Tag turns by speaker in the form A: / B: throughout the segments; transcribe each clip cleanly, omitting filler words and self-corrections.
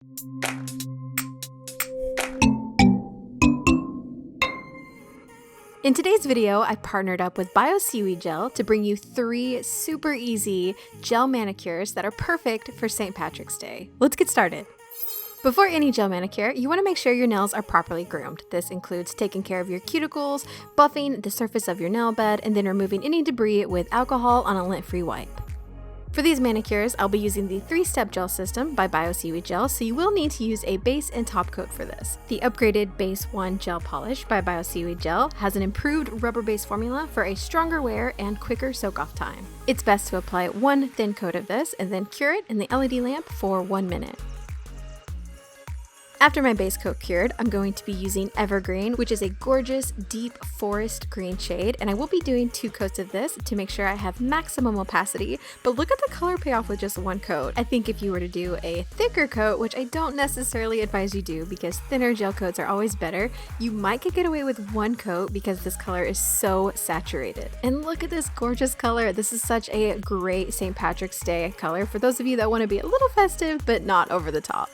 A: In today's video, I partnered up with Bio Seaweed Gel to bring you 3 super easy gel manicures that are perfect for St. Patrick's Day. Let's get started. Before any gel manicure, you want to make sure your nails are properly groomed. This includes taking care of your cuticles, buffing the surface of your nail bed, and then removing any debris with alcohol on a lint-free wipe. For these manicures, I'll be using the 3-step gel system by Bio Seaweed Gel, so you will need to use a base and top coat for this. The upgraded Base 1 Gel Polish by Bio Seaweed Gel has an improved rubber-based formula for a stronger wear and quicker soak-off time. It's best to apply 1 thin coat of this and then cure it in the LED lamp for 1 minute. After my base coat cured, I'm going to be using Evergreen, which is a gorgeous deep forest green shade, and I will be doing 2 coats of this to make sure I have maximum opacity, but look at the color payoff with just 1 coat. I think if you were to do a thicker coat, which I don't necessarily advise you do because thinner gel coats are always better, you might get away with 1 coat because this color is so saturated. And look at this gorgeous color. This is such a great St. Patrick's Day color for those of you that want to be a little festive but not over the top.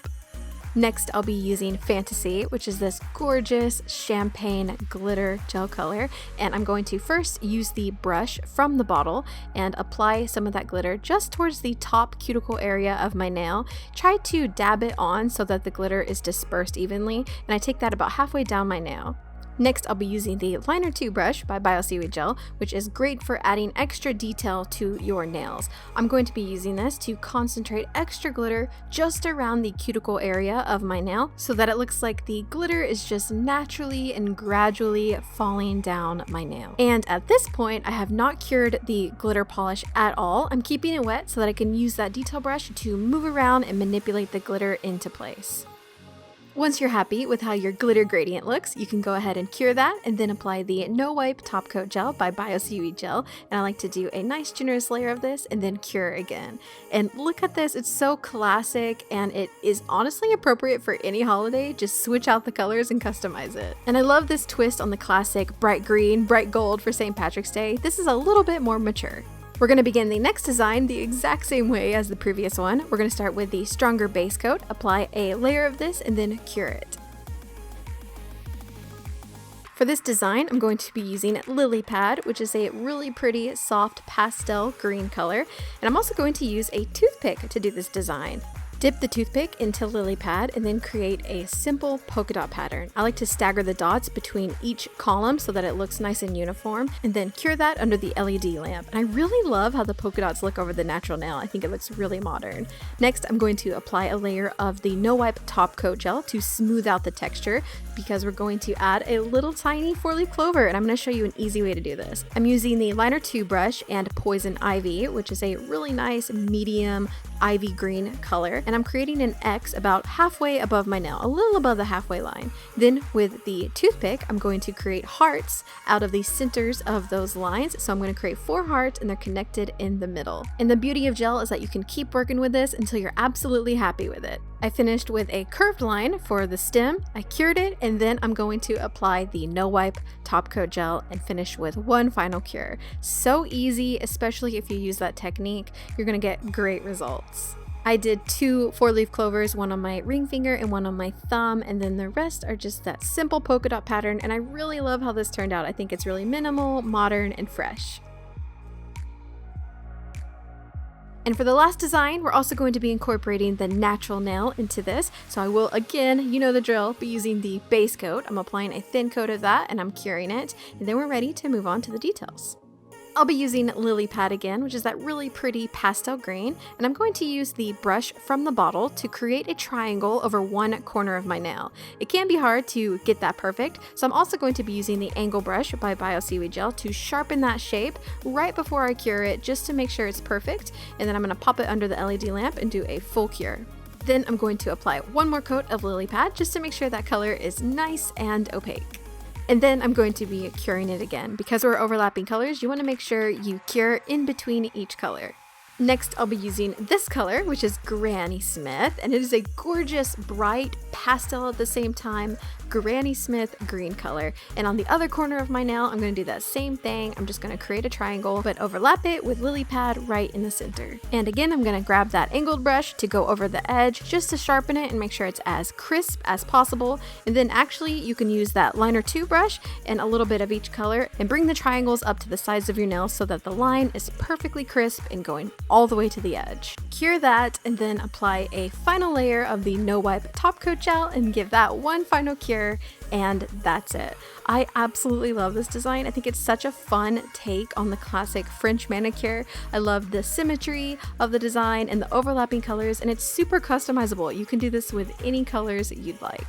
A: Next, I'll be using Fantasy, which is this gorgeous champagne glitter gel color, and I'm going to first use the brush from the bottle and apply some of that glitter just towards the top cuticle area of my nail. Try to dab it on so that the glitter is dispersed evenly, and I take that about halfway down my nail. Next, I'll be using the Liner 2 brush by Bio Seaweed Gel, which is great for adding extra detail to your nails. I'm going to be using this to concentrate extra glitter just around the cuticle area of my nail so that it looks like the glitter is just naturally and gradually falling down my nail. And at this point, I have not cured the glitter polish at all. I'm keeping it wet so that I can use that detail brush to move around and manipulate the glitter into place. Once you're happy with how your glitter gradient looks, you can go ahead and cure that and then apply the No Wipe Top Coat Gel by Bio Seaweed Gel. And I like to do a nice generous layer of this and then cure again. And look at this, it's so classic and it is honestly appropriate for any holiday. Just switch out the colors and customize it. And I love this twist on the classic bright green, bright gold for St. Patrick's Day. This is a little bit more mature. We're going to begin the next design the exact same way as the previous one. We're going to start with the stronger base coat, apply a layer of this, and then cure it. For this design, I'm going to be using Lilypad, which is a really pretty soft pastel green color, and I'm also going to use a toothpick to do this design. Dip the toothpick into Lilypad and then create a simple polka dot pattern. I like to stagger the dots between each column so that it looks nice and uniform, and then cure that under the LED lamp. And I really love how the polka dots look over the natural nail. I think it looks really modern. Next, I'm going to apply a layer of the No Wipe Top Coat Gel to smooth out the texture because we're going to add a little tiny 4-leaf clover, and I'm going to show you an easy way to do this. I'm using the Liner 2 brush and Poison Ivy, which is a really nice medium ivy green color, and I'm creating an X about halfway above my nail, a little above the halfway line. Then with the toothpick, I'm going to create hearts out of the centers of those lines. So I'm going to create 4 hearts and they're connected in the middle. And the beauty of gel is that you can keep working with this until you're absolutely happy with it. I finished with a curved line for the stem, I cured it, and then I'm going to apply the No Wipe Top Coat Gel and finish with 1 final cure. So easy, especially if you use that technique, you're going to get great results. I did 2 4-leaf clovers, 1 on my ring finger and 1 on my thumb, and then the rest are just that simple polka dot pattern, and I really love how this turned out. I think it's really minimal, modern, and fresh. And for the last design, we're also going to be incorporating the natural nail into this. So I will, again, you know the drill, be using the base coat. I'm applying a thin coat of that and I'm curing it. And then we're ready to move on to the details. I'll be using Lilypad again, which is that really pretty pastel green, and I'm going to use the brush from the bottle to create a triangle over 1 corner of my nail. It can be hard to get that perfect, so I'm also going to be using the angle brush by Bio Seaweed Gel to sharpen that shape right before I cure it, just to make sure it's perfect, and then I'm going to pop it under the LED lamp and do a full cure. Then I'm going to apply 1 more coat of Lilypad just to make sure that color is nice and opaque. And then I'm going to be curing it again. Because we're overlapping colors, you want to make sure you cure in between each color. Next, I'll be using this color, which is Granny Smith, and it is a gorgeous, bright pastel at the same time, Granny Smith green color. And on the other corner of my nail, I'm going to do that same thing. I'm just going to create a triangle, but overlap it with Lilypad right in the center. And again, I'm going to grab that angled brush to go over the edge just to sharpen it and make sure it's as crisp as possible. And then actually, you can use that liner 2 brush and a little bit of each color and bring the triangles up to the sides of your nail so that the line is perfectly crisp and going all the way to the edge. Cure that and then apply a final layer of the No Wipe Top Coat Gel and give that one final cure, and that's it. I absolutely love this design. I think it's such a fun take on the classic French manicure. I love the symmetry of the design and the overlapping colors, and it's super customizable. You can do this with any colors you'd like.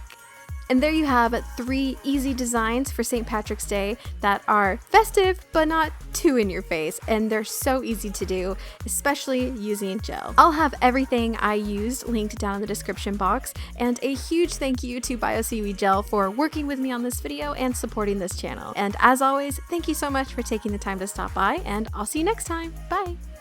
A: And there you have 3 easy designs for St. Patrick's Day that are festive but not too in your face, and they're so easy to do, especially using gel. I'll have everything I used linked down in the description box, and a huge thank you to Bio Seaweed Gel for working with me on this video and supporting this channel. And as always, thank you so much for taking the time to stop by, and I'll see you next time. Bye!